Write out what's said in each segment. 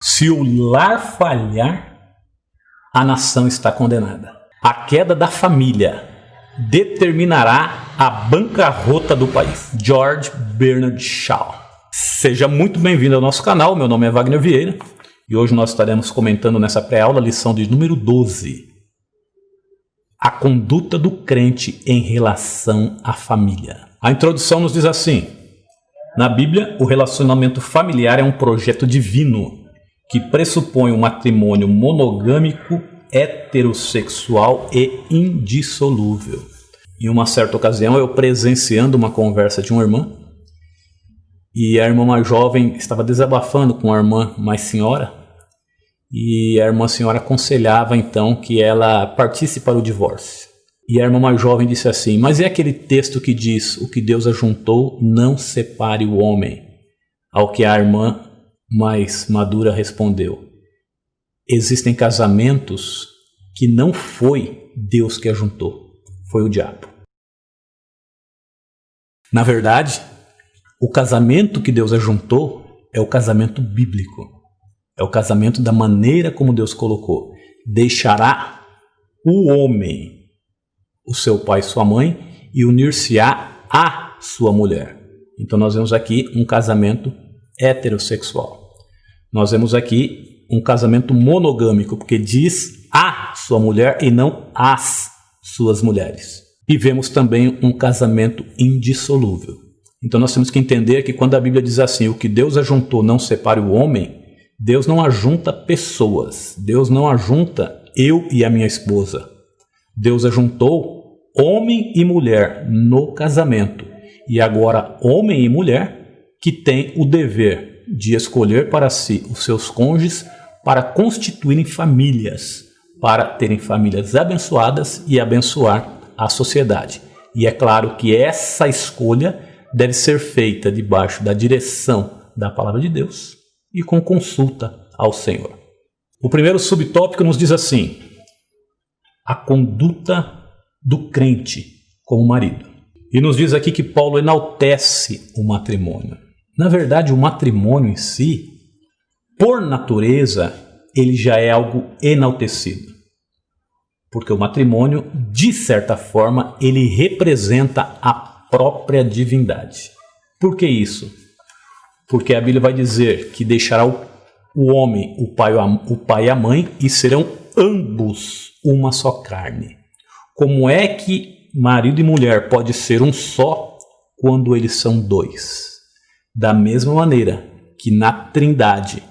Se o lar falhar, a nação está condenada. A queda da família determinará a bancarrota do país. George Bernard Shaw. Seja muito bem-vindo ao nosso canal, meu nome é Wagner Vieira e hoje nós estaremos comentando nessa pré-aula a lição de número 12. A conduta do crente em relação à família. A introdução nos diz assim: na Bíblia, o relacionamento familiar é um projeto divino que pressupõe um matrimônio monogâmico, heterossexual e indissolúvel. Em uma certa ocasião, eu presenciando uma conversa de uma irmã, e a irmã mais jovem estava desabafando com a irmã mais senhora, e a irmã senhora aconselhava então que ela partisse para o divórcio. E a irmã mais jovem disse assim: mas é aquele texto que diz: o que Deus ajuntou, não separe o homem. Ao que a irmã mais madura respondeu: existem casamentos que não foi Deus que ajuntou, foi o diabo. Na verdade, o casamento que Deus ajuntou é o casamento bíblico. É o casamento da maneira como Deus colocou. Deixará o homem o seu pai e sua mãe e unir-se-á a sua mulher. Então nós vemos aqui um casamento heterossexual. Nós vemos aqui um casamento monogâmico, porque diz a sua mulher e não as suas mulheres. E vemos também um casamento indissolúvel. Então nós temos que entender que quando a Bíblia diz assim: o que Deus ajuntou, não separe o homem, Deus não ajunta pessoas. Deus não ajunta eu e a minha esposa. Deus ajuntou homem e mulher no casamento. E agora homem e mulher que têm o dever de escolher para si os seus cônjuges para constituírem famílias, para terem famílias abençoadas e abençoar a sociedade. E é claro que essa escolha deve ser feita debaixo da direção da palavra de Deus e com consulta ao Senhor. O primeiro subtópico nos diz assim: a conduta do crente como marido. E nos diz aqui que Paulo enaltece o matrimônio. Na verdade, o matrimônio em si, por natureza, ele já é algo enaltecido. Porque o matrimônio, de certa forma, ele representa a própria divindade. Por que isso? Porque a Bíblia vai dizer que deixará o homem, o pai e a mãe, e serão ambos uma só carne. Como é que marido e mulher pode ser um só quando eles são dois? Da mesma maneira que na Trindade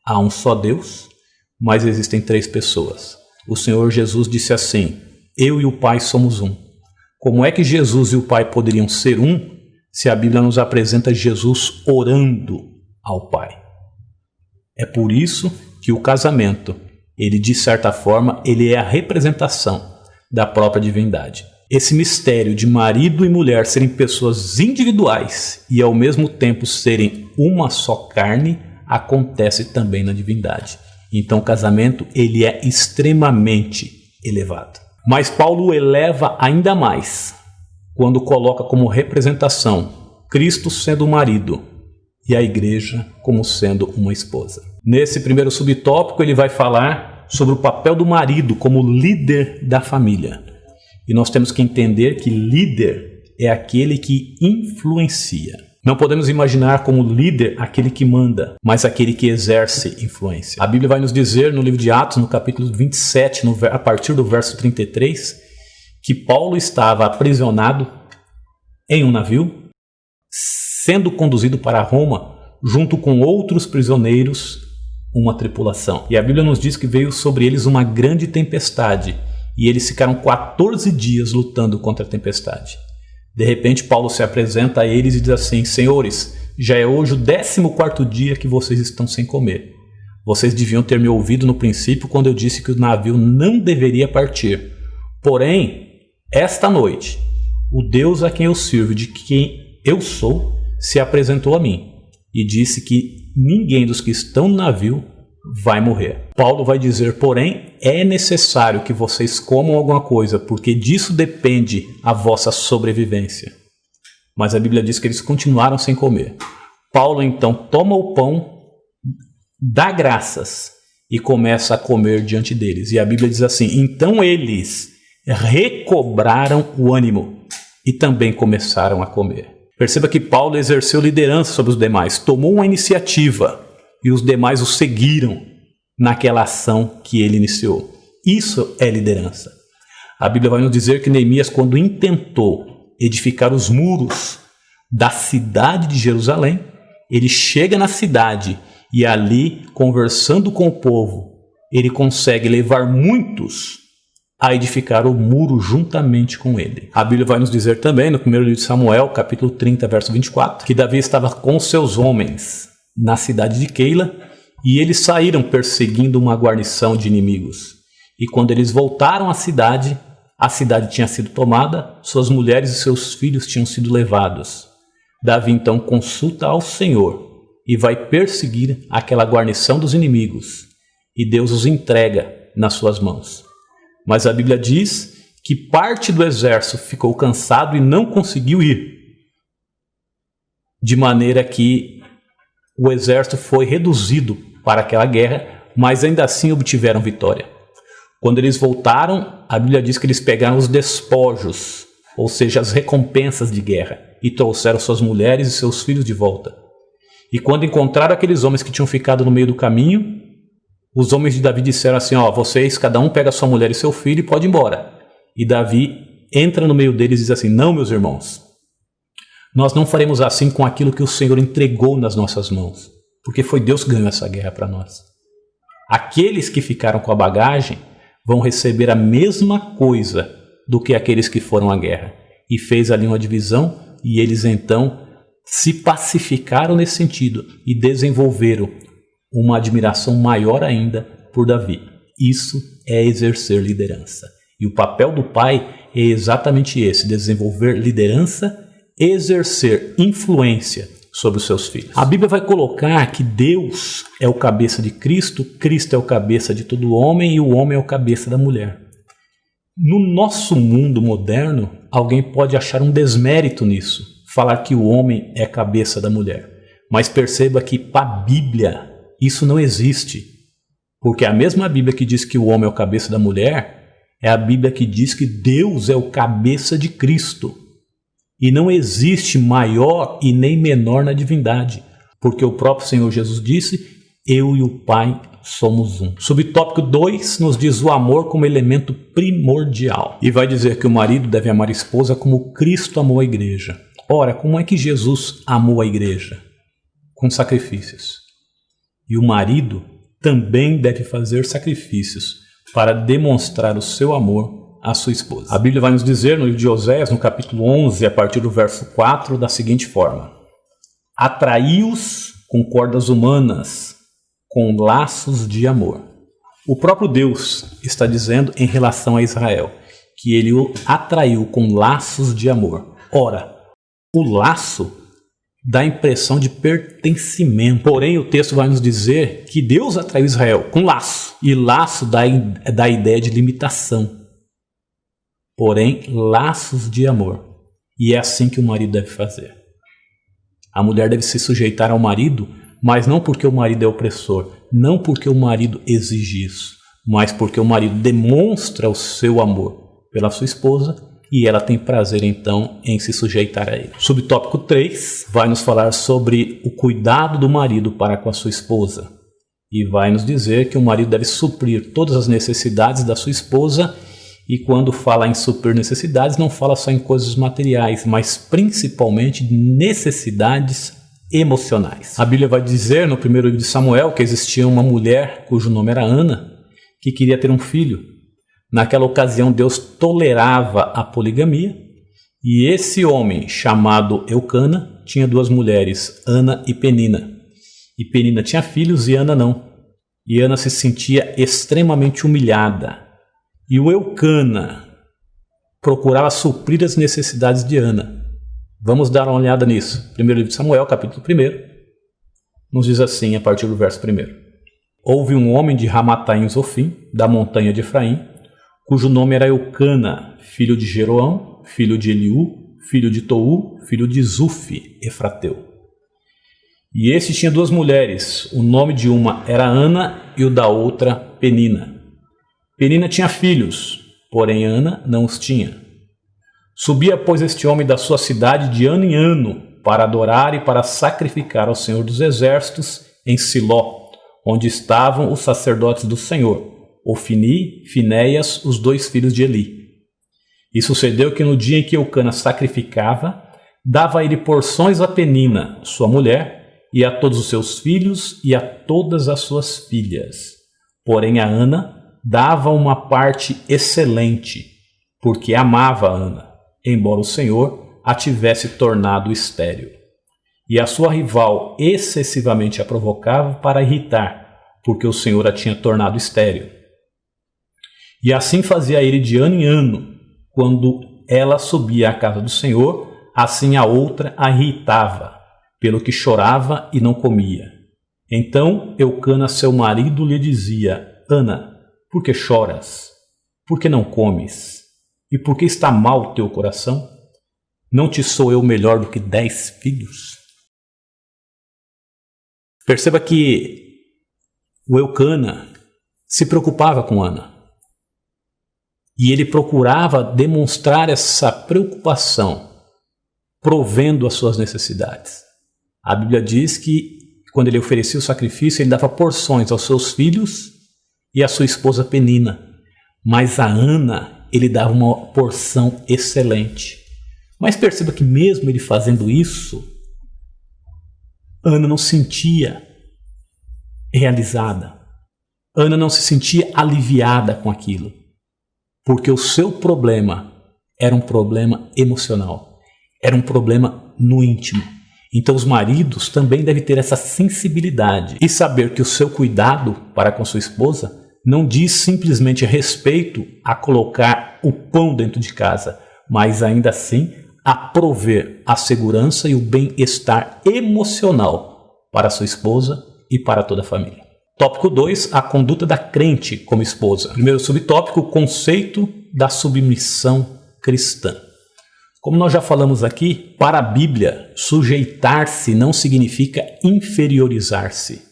há um só Deus, mas existem três pessoas. O Senhor Jesus disse assim: eu e o Pai somos um. Como é que Jesus e o Pai poderiam ser um se a Bíblia nos apresenta Jesus orando ao Pai? É por isso que o casamento, ele de certa forma, ele é a representação da própria divindade. Esse mistério de marido e mulher serem pessoas individuais e ao mesmo tempo serem uma só carne acontece também na divindade. Então o casamento ele é extremamente elevado. Mas Paulo eleva ainda mais quando coloca como representação Cristo sendo o marido e a igreja como sendo uma esposa. Nesse primeiro subtópico ele vai falar sobre o papel do marido como líder da família. E nós temos que entender que líder é aquele que influencia. Não podemos imaginar como líder aquele que manda, mas aquele que exerce influência. A Bíblia vai nos dizer no livro de Atos, no capítulo 27, a partir do verso 33, que Paulo estava aprisionado em um navio, sendo conduzido para Roma, junto com outros prisioneiros, uma tripulação. E a Bíblia nos diz que veio sobre eles uma grande tempestade, e eles ficaram 14 dias lutando contra a tempestade. De repente, Paulo se apresenta a eles e diz assim: senhores, já é hoje o 14º dia que vocês estão sem comer. Vocês deviam ter me ouvido no princípio quando eu disse que o navio não deveria partir. Porém, esta noite, o Deus a quem eu sirvo, de quem eu sou, se apresentou a mim e disse que ninguém dos que estão no navio vai morrer. Paulo vai dizer: porém, é necessário que vocês comam alguma coisa, porque disso depende a vossa sobrevivência. Mas a Bíblia diz que eles continuaram sem comer. Paulo então toma o pão dá graças e começa a comer diante deles. E a Bíblia diz assim: então eles recobraram o ânimo e também começaram a comer. Perceba que Paulo exerceu liderança sobre os demais, tomou uma iniciativa e os demais o seguiram naquela ação que ele iniciou. Isso é liderança. A Bíblia vai nos dizer que Neemias, quando intentou edificar os muros da cidade de Jerusalém, ele chega na cidade e ali, conversando com o povo, ele consegue levar muitos a edificar o muro juntamente com ele. A Bíblia vai nos dizer também, no primeiro livro de Samuel, capítulo 30, verso 24, que Davi estava com seus homens na cidade de Keila e eles saíram perseguindo uma guarnição de inimigos. E quando eles voltaram à cidade, a cidade tinha sido tomada, suas mulheres e seus filhos tinham sido levados. Davi então consulta ao Senhor e vai perseguir aquela guarnição dos inimigos, e Deus os entrega nas suas mãos. Mas a Bíblia diz que parte do exército ficou cansado e não conseguiu ir, de maneira que o exército foi reduzido para aquela guerra, mas ainda assim obtiveram vitória. Quando eles voltaram, a Bíblia diz que eles pegaram os despojos, ou seja, as recompensas de guerra, e trouxeram suas mulheres e seus filhos de volta. E quando encontraram aqueles homens que tinham ficado no meio do caminho, os homens de Davi disseram assim: vocês, cada um pega sua mulher e seu filho e pode ir embora. E Davi entra no meio deles e diz assim: não, meus irmãos, nós não faremos assim com aquilo que o Senhor entregou nas nossas mãos, porque foi Deus que ganhou essa guerra para nós. Aqueles que ficaram com a bagagem vão receber a mesma coisa do que aqueles que foram à guerra. E fez ali uma divisão, e eles então se pacificaram nesse sentido e desenvolveram uma admiração maior ainda por Davi. Isso é exercer liderança. E o papel do pai é exatamente esse: desenvolver liderança, exercer influência sobre os seus filhos. A Bíblia vai colocar que Deus é o cabeça de Cristo, Cristo é o cabeça de todo homem e o homem é o cabeça da mulher. No nosso mundo moderno, alguém pode achar um desmérito nisso, falar que o homem é a cabeça da mulher. Mas perceba que para a Bíblia isso não existe, porque a mesma Bíblia que diz que o homem é o cabeça da mulher é a Bíblia que diz que Deus é o cabeça de Cristo. E não existe maior e nem menor na divindade, porque o próprio Senhor Jesus disse: eu e o Pai somos um. Subtópico 2 nos diz o amor como elemento primordial. E vai dizer que o marido deve amar a esposa como Cristo amou a igreja. Ora, como é que Jesus amou a igreja? Com sacrifícios. E o marido também deve fazer sacrifícios para demonstrar o seu amor à sua esposa. A Bíblia vai nos dizer no livro de Oséias, no capítulo 11, a partir do verso 4, da seguinte forma: atraí-os com cordas humanas, com laços de amor. O próprio Deus está dizendo em relação a Israel que ele o atraiu com laços de amor. Ora, o laço dá a impressão de pertencimento. Porém, o texto vai nos dizer que Deus atraiu Israel com laço. E laço dá a ideia de limitação. Porém, laços de amor. E é assim que o marido deve fazer. A mulher deve se sujeitar ao marido, mas não porque o marido é opressor, não porque o marido exige isso, mas porque o marido demonstra o seu amor pela sua esposa e ela tem prazer então em se sujeitar a ele. Subtópico 3 vai nos falar sobre o cuidado do marido para com a sua esposa e vai nos dizer que o marido deve suprir todas as necessidades da sua esposa. E quando fala em suprir necessidades, não fala só em coisas materiais, mas principalmente necessidades emocionais. A Bíblia vai dizer no primeiro livro de Samuel que existia uma mulher cujo nome era Ana, que queria ter um filho. Naquela ocasião, Deus tolerava a poligamia, e esse homem, chamado Eucana, tinha duas mulheres, Ana e Penina. E Penina tinha filhos e Ana não. E Ana se sentia extremamente humilhada. E o Eucana procurava suprir as necessidades de Ana. Vamos dar uma olhada nisso. Primeiro livro de Samuel, capítulo 1, nos diz assim, a partir do verso 1. Houve um homem de Ramataim Zofim, da montanha de Efraim, cujo nome era Eucana, filho de Jeroão, filho de Eliú, filho de Tou, filho de Zufi, Efrateu. E este tinha 2 mulheres, o nome de uma era Ana e o da outra Penina. Penina tinha filhos, porém Ana não os tinha. Subia, pois, este homem da sua cidade de ano em ano para adorar e para sacrificar ao Senhor dos Exércitos em Siló, onde estavam os sacerdotes do Senhor, Ofni, Finéias, os 2 filhos de Eli. E sucedeu que no dia em que Eucana sacrificava, dava a ele porções a Penina, sua mulher, e a todos os seus filhos e a todas as suas filhas. Porém a Ana dava uma parte excelente, porque amava a Ana, embora o Senhor a tivesse tornado estéril. E a sua rival excessivamente a provocava para irritar, porque o Senhor a tinha tornado estéril. E assim fazia ele de ano em ano, quando ela subia à casa do Senhor, assim a outra a irritava, pelo que chorava e não comia. Então Eucana, seu marido, lhe dizia: Ana, por que choras? Por que não comes? E por que está mal o teu coração? Não te sou eu melhor do que 10 filhos? Perceba que o Eucana se preocupava com Ana. E ele procurava demonstrar essa preocupação, provendo as suas necessidades. A Bíblia diz que quando ele oferecia o sacrifício, ele dava porções aos seus filhos e à sua esposa Penina. Mas a Ana, ele dava uma porção excelente. Mas perceba que mesmo ele fazendo isso, Ana não se sentia realizada. Ana não se sentia aliviada com aquilo. Porque o seu problema era um problema emocional. Era um problema no íntimo. Então os maridos também devem ter essa sensibilidade e saber que o seu cuidado para com sua esposa não diz simplesmente respeito a colocar o pão dentro de casa, mas ainda assim a prover a segurança e o bem-estar emocional para sua esposa e para toda a família. Tópico 2, a conduta da crente como esposa. Primeiro subtópico, o conceito da submissão cristã. Como nós já falamos aqui, para a Bíblia, sujeitar-se não significa inferiorizar-se.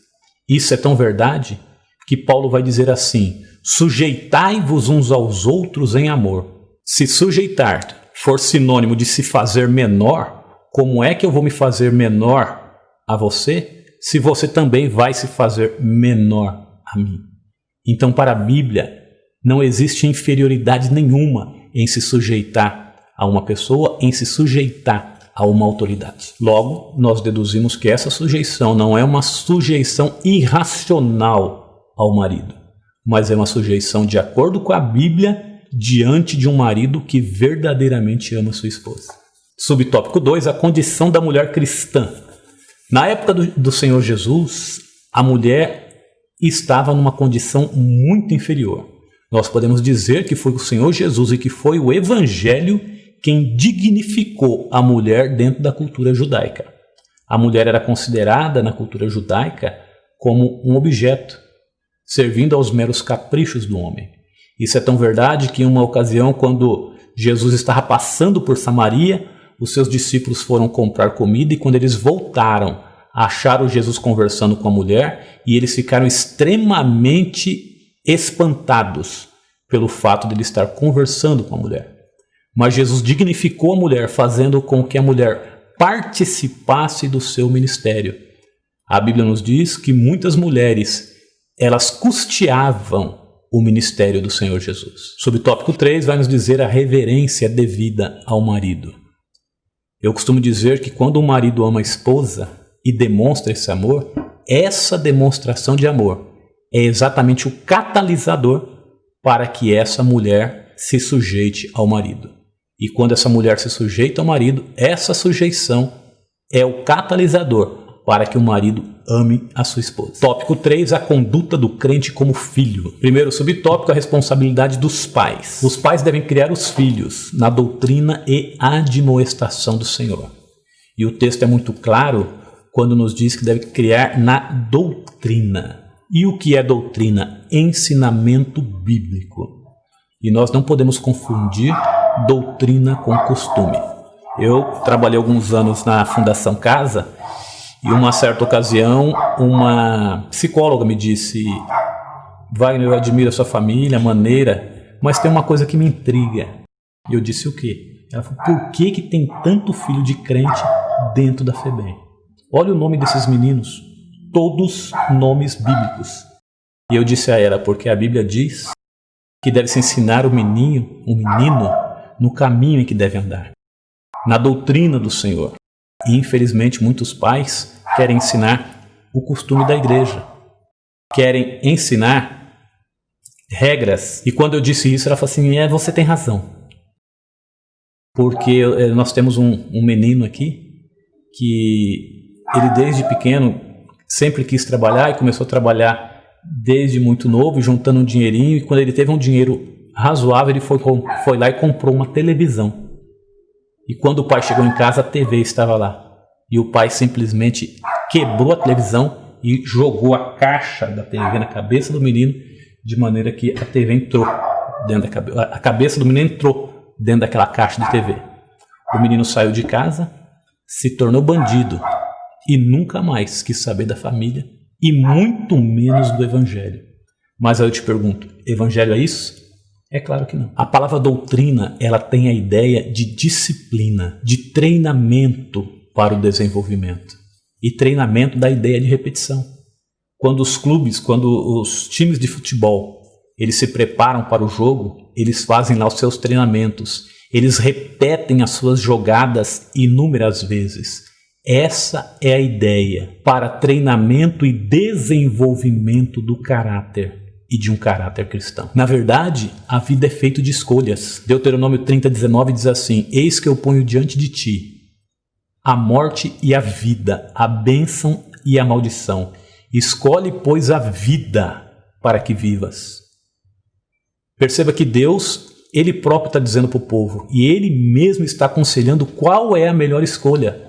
Isso é tão verdade que Paulo vai dizer assim: sujeitai-vos uns aos outros em amor. Se sujeitar for sinônimo de se fazer menor, como é que eu vou me fazer menor a você, se você também vai se fazer menor a mim? Então, para a Bíblia, não existe inferioridade nenhuma em se sujeitar a uma pessoa, em se sujeitar a uma autoridade. Logo, nós deduzimos que essa sujeição não é uma sujeição irracional ao marido, mas é uma sujeição de acordo com a Bíblia diante de um marido que verdadeiramente ama sua esposa. Subtópico 2, a condição da mulher cristã. Na época do Senhor Jesus, a mulher estava numa condição muito inferior. Nós podemos dizer que foi o Senhor Jesus e que foi o Evangelho quem dignificou a mulher dentro da cultura judaica. A mulher era considerada na cultura judaica como um objeto, servindo aos meros caprichos do homem. Isso é tão verdade que em uma ocasião, quando Jesus estava passando por Samaria, os seus discípulos foram comprar comida e quando eles voltaram, acharam Jesus conversando com a mulher e eles ficaram extremamente espantados pelo fato de ele estar conversando com a mulher. Mas Jesus dignificou a mulher, fazendo com que a mulher participasse do seu ministério. A Bíblia nos diz que muitas mulheres, elas custeavam o ministério do Senhor Jesus. Subtópico 3 vai nos dizer a reverência devida ao marido. Eu costumo dizer que quando um marido ama a esposa e demonstra esse amor, essa demonstração de amor é exatamente o catalisador para que essa mulher se sujeite ao marido. E quando essa mulher se sujeita ao marido, essa sujeição é o catalisador para que o marido ame a sua esposa. Tópico 3, a conduta do crente como filho. Primeiro subtópico, a responsabilidade dos pais. Os pais devem criar os filhos na doutrina e admoestação do Senhor. E o texto é muito claro quando nos diz que deve criar na doutrina. E o que é doutrina? Ensinamento bíblico. E nós não podemos confundir doutrina com costume. Eu trabalhei alguns anos na Fundação Casa E uma certa ocasião, uma psicóloga me disse: Wagner, eu admiro a sua família, a maneira, mas tem uma coisa que me intriga. E eu disse: o quê? Ela falou: por que tem tanto filho de crente dentro da FEBEM? Olha o nome desses meninos, todos nomes bíblicos. E eu disse a ela: porque a Bíblia diz que deve-se ensinar o menino no caminho em que deve andar, na doutrina do Senhor. E infelizmente muitos pais querem ensinar o costume da igreja, querem ensinar regras. E quando eu disse isso, ela falou assim: você tem razão. Porque nós temos um menino aqui que ele desde pequeno sempre quis trabalhar e começou a trabalhar desde muito novo, juntando um dinheirinho, e quando ele teve um dinheiro razoável, ele foi lá e comprou uma televisão. E quando o pai chegou em casa, a TV estava lá. E o pai simplesmente quebrou a televisão e jogou a caixa da TV na cabeça do menino, de maneira que a TV entrou dentro da cabeça. A cabeça do menino entrou dentro daquela caixa de TV. O menino saiu de casa, se tornou bandido e nunca mais quis saber da família e muito menos do evangelho. Mas aí eu te pergunto, evangelho é isso? É claro que não. A palavra doutrina, ela tem a ideia de disciplina, de treinamento para o desenvolvimento. E treinamento da ideia de repetição. Quando os times de futebol, eles se preparam para o jogo, eles fazem lá os seus treinamentos. Eles repetem as suas jogadas inúmeras vezes. Essa é a ideia para treinamento e desenvolvimento do caráter e de um caráter cristão. Na verdade, a vida é feita de escolhas. Deuteronômio 30:19 diz assim: eis que eu ponho diante de ti a morte e a vida, a bênção e a maldição. Escolhe, pois, a vida para que vivas. Perceba que Deus, Ele próprio está dizendo para o povo, e Ele mesmo está aconselhando qual é a melhor escolha.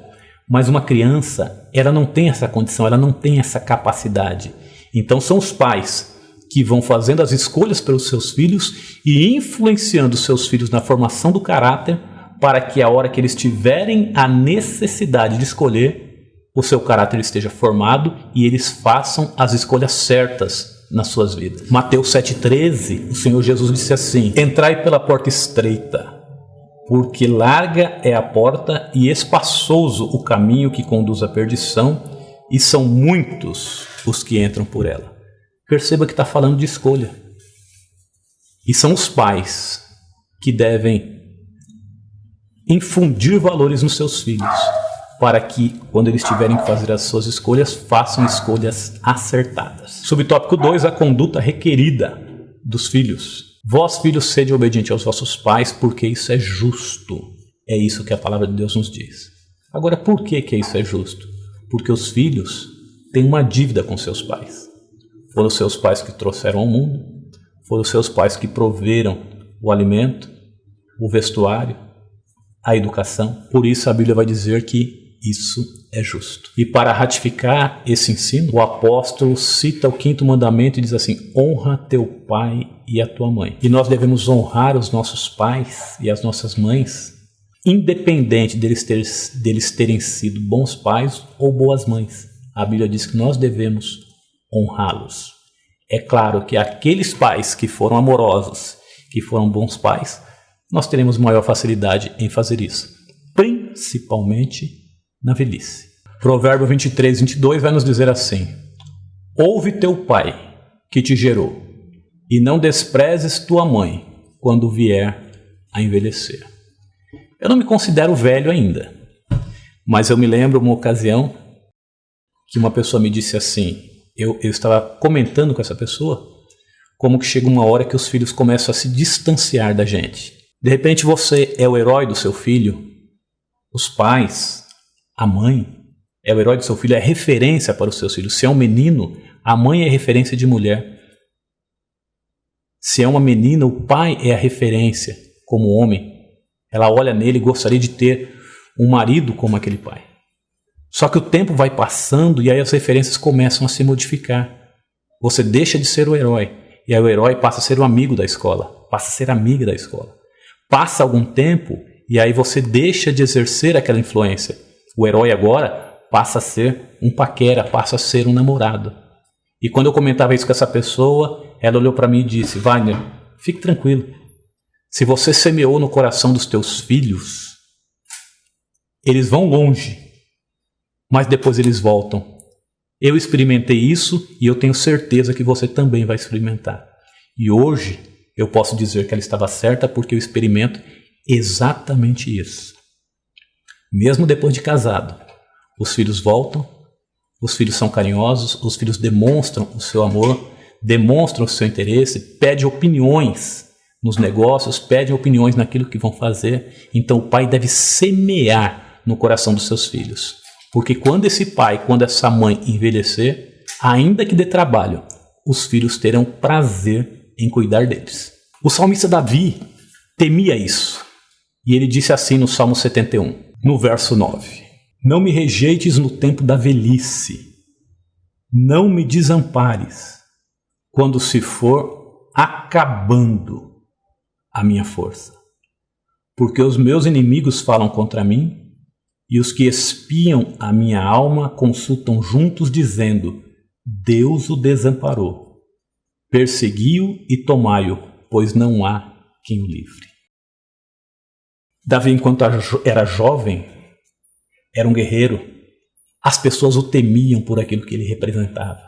Mas uma criança, ela não tem essa condição, ela não tem essa capacidade. Então são os pais que vão fazendo as escolhas pelos seus filhos e influenciando os seus filhos na formação do caráter, para que a hora que eles tiverem a necessidade de escolher, o seu caráter esteja formado e eles façam as escolhas certas nas suas vidas. Mateus 7,13, o Senhor Jesus disse assim: entrai pela porta estreita, porque larga é a porta e espaçoso o caminho que conduz à perdição, e são muitos os que entram por ela. Perceba que está falando de escolha. E são os pais que devem infundir valores nos seus filhos, para que, quando eles tiverem que fazer as suas escolhas, façam escolhas acertadas. Subtópico 2, a conduta requerida dos filhos. Vós, filhos, sede obedientes aos vossos pais, porque isso é justo. É isso que a palavra de Deus nos diz. Agora, por que isso é justo? Porque os filhos têm uma dívida com seus pais. Foram os seus pais que trouxeram ao mundo, foram os seus pais que proveram o alimento, o vestuário, a educação. Por isso a Bíblia vai dizer que isso é justo. E para ratificar esse ensino, o apóstolo cita o 5º mandamento e diz assim: honra teu pai e a tua mãe. E nós devemos honrar os nossos pais e as nossas mães, independente deles terem sido bons pais ou boas mães. A Bíblia diz que nós devemos honrá-los. É claro que aqueles pais que foram amorosos, que foram bons pais, nós teremos maior facilidade em fazer isso, principalmente na velhice. Provérbio 23:22 vai nos dizer assim: ouve teu pai que te gerou, e não desprezes tua mãe quando vier a envelhecer. Eu não me considero velho ainda, mas eu me lembro uma ocasião que uma pessoa me disse assim, eu estava comentando com essa pessoa, como que chega uma hora que os filhos começam a se distanciar da gente. De repente você é o herói do seu filho, os pais, a mãe é o herói do seu filho, é referência para os seus filhos. Se é um menino, a mãe é referência de mulher. Se é uma menina, o pai é a referência como homem. Ela olha nele e gostaria de ter um marido como aquele pai. Só que o tempo vai passando e aí as referências começam a se modificar. Você deixa de ser o herói e aí o herói passa a ser o amigo da escola, passa a ser amiga da escola. Passa algum tempo e aí você deixa de exercer aquela influência. O herói agora passa a ser um paquera, passa a ser um namorado. E quando eu comentava isso com essa pessoa, ela olhou para mim e disse: Wagner, fique tranquilo. Se você semeou no coração dos teus filhos, eles vão longe, mas depois eles voltam. Eu experimentei isso e eu tenho certeza que você também vai experimentar. E hoje eu posso dizer que ela estava certa porque eu experimento exatamente isso. Mesmo depois de casado, os filhos voltam, os filhos são carinhosos, os filhos demonstram o seu amor, demonstram o seu interesse, pedem opiniões nos negócios, pedem opiniões naquilo que vão fazer. Então o pai deve semear no coração dos seus filhos. Porque quando esse pai, quando essa mãe envelhecer, ainda que dê trabalho, os filhos terão prazer em cuidar deles. O salmista Davi temia isso. E ele disse assim no Salmo 71, no verso 9: Não me rejeites no tempo da velhice, não me desampares, quando se for acabando a minha força. Porque os meus inimigos falam contra mim, e os que espiam a minha alma consultam juntos, dizendo: Deus o desamparou. Persegui-o e tomai-o, pois não há quem o livre. Davi, enquanto era jovem, era um guerreiro. As pessoas o temiam por aquilo que ele representava.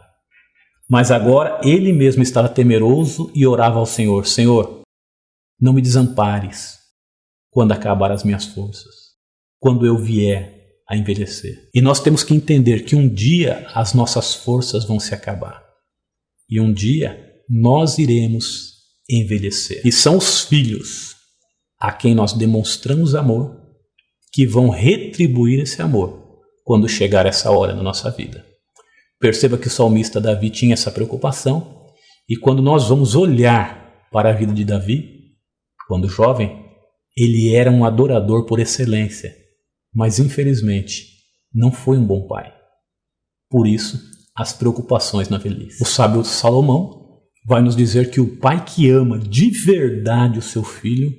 Mas agora ele mesmo estava temeroso e orava ao Senhor: Senhor, não me desampares quando acabar as minhas forças, quando eu vier a envelhecer. E nós temos que entender que um dia as nossas forças vão se acabar. E um dia nós iremos envelhecer. E são os filhos a quem nós demonstramos amor que vão retribuir esse amor quando chegar essa hora na nossa vida. Perceba que o salmista Davi tinha essa preocupação. E quando nós vamos olhar para a vida de Davi, quando jovem, ele era um adorador por excelência. Mas, infelizmente, não foi um bom pai. Por isso, as preocupações na velhice. O sábio Salomão vai nos dizer que o pai que ama de verdade o seu filho,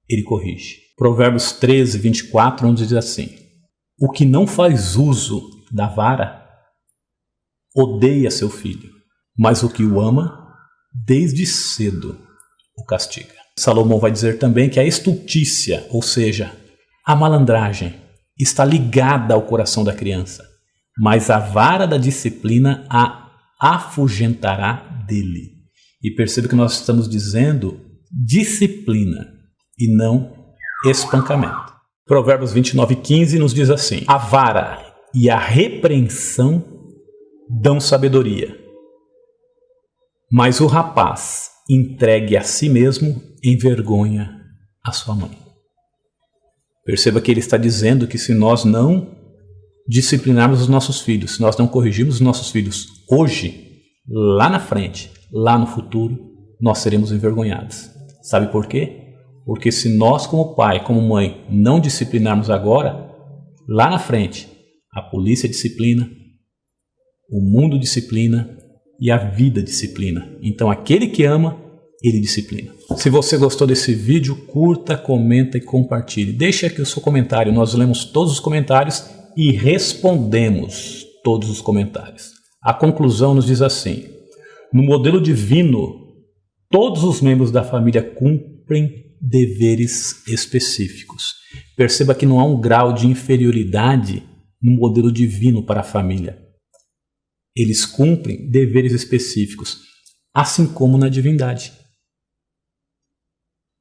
ele corrige. Provérbios 13, 24, nos diz assim: O que não faz uso da vara, odeia seu filho, mas o que o ama, desde cedo o castiga. Salomão vai dizer também que a estultícia, ou seja, a malandragem, está ligada ao coração da criança, mas a vara da disciplina a afugentará dele. E perceba que nós estamos dizendo disciplina e não espancamento. Provérbios 29:15 nos diz assim: A vara e a repreensão dão sabedoria, mas o rapaz entregue a si mesmo envergonha a sua mãe. Perceba que ele está dizendo que se nós não disciplinarmos os nossos filhos, se nós não corrigirmos os nossos filhos hoje, lá na frente, lá no futuro, nós seremos envergonhados. Sabe por quê? Porque se nós, como pai, como mãe, não disciplinarmos agora, lá na frente, a polícia disciplina, o mundo disciplina e a vida disciplina. Então aquele que ama, ele disciplina. Se você gostou desse vídeo, curta, comenta e compartilhe. Deixe aqui o seu comentário. Nós lemos todos os comentários e respondemos todos os comentários. A conclusão nos diz assim: no modelo divino, todos os membros da família cumprem deveres específicos. Perceba que não há um grau de inferioridade no modelo divino para a família. Eles cumprem deveres específicos, assim como na divindade.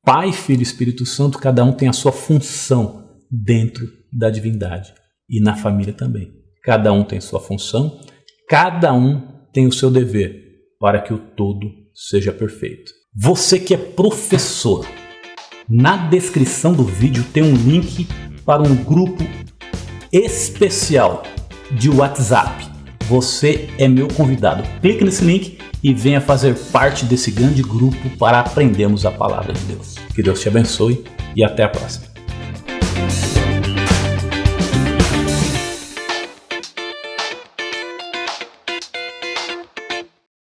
Pai, Filho e Espírito Santo, cada um tem a sua função dentro da divindade. E na família também. Cada um tem sua função, cada um tem o seu dever para que o todo seja perfeito. Você que é professor, na descrição do vídeo tem um link para um grupo especial de WhatsApp. Você é meu convidado. Clique nesse link e venha fazer parte desse grande grupo para aprendermos a palavra de Deus. Que Deus te abençoe e até a próxima.